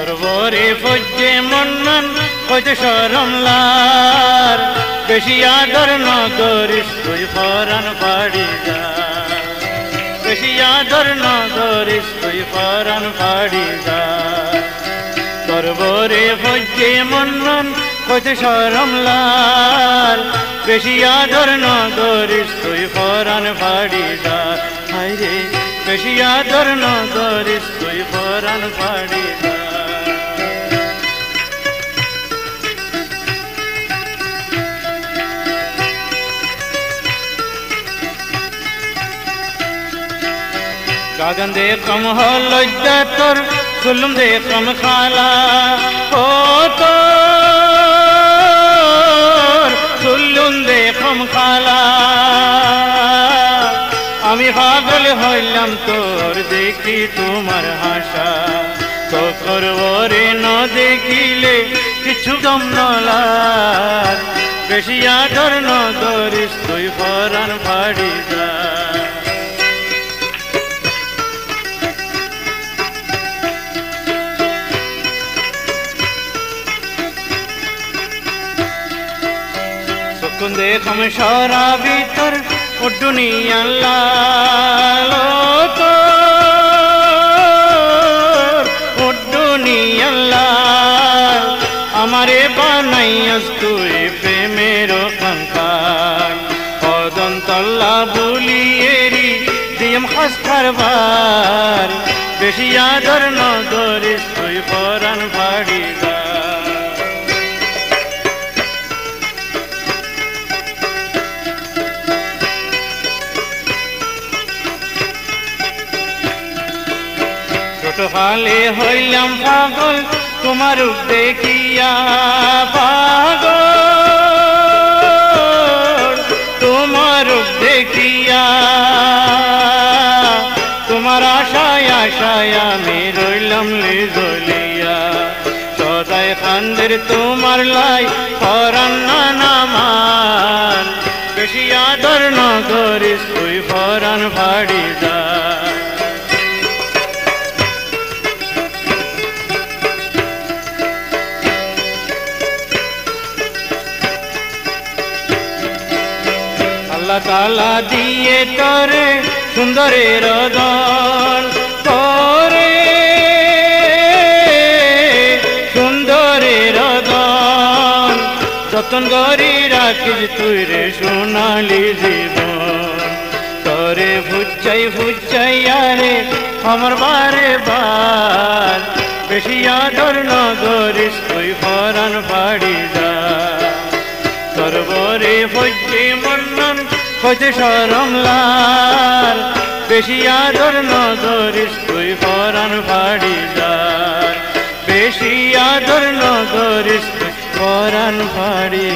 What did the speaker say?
করবরে ফজ্জে মন্নন কইতে শরম লার বেশি আদর নগরিস তুই ফরান ফাড়ি যা বেশি আদর নগরিস তুই ফরান ফাড়ি যা করবরে ফজ্জে মন্নন কইতে শরম লার বেশি আদর নগরিস তুই ফরান ফাড়ি যা হায়রে বেশি আদর নগরিস তুই ফরান ফাড়ি যা गागन दे कम हो लज्जा तोर जुल्म दे कम खाला हो तोर जुल्म दे कम खाला आमी पागल हইলাম তোর দেখি তোমার হাসা তো করবো রে ন দেখিলে কিছু গম নলার বেশি আদর ন করিস তুই ফরান ফাড়ি যা देख हम शौरा भीतर दुनिया लालो तो दुनिया लाल हमारे बानाइयस तुई प्रेमेरो कंकाल ओदन तल्ला बुलिएरी दियम खास करबार बेशी आदर न करिस तुई फरान फाड़ी जा हाले हইলাম পাগল তোমার রূপ দেখিয়া পাগল তোমার রূপ দেখিয়া তোমার আশায় আশায় আমি রইলাম লিজলিয়া সদাই খান্দের তোমার লাই ফরান না নামান বেশি আদর ন করিস তুই ফরান ফাড়ি যা ताला दिए तोरे सुंदरे रदन तोरे सुंदरे रदन যতন করি রাখিস তুই রে সোনালি জীবন তোরে ফুচাই ফুচাই আরে আমার বারে বার বেশি আদর ন করিস তুই ফরান ফাড়ি যা করবরে ফজ্জে মন্নন কইতে শরম লার বেশি আদর ন করিস তুই ফরান ফাড়ি যা বেশি আদর ন করিস তুই ফরান ফাড়ি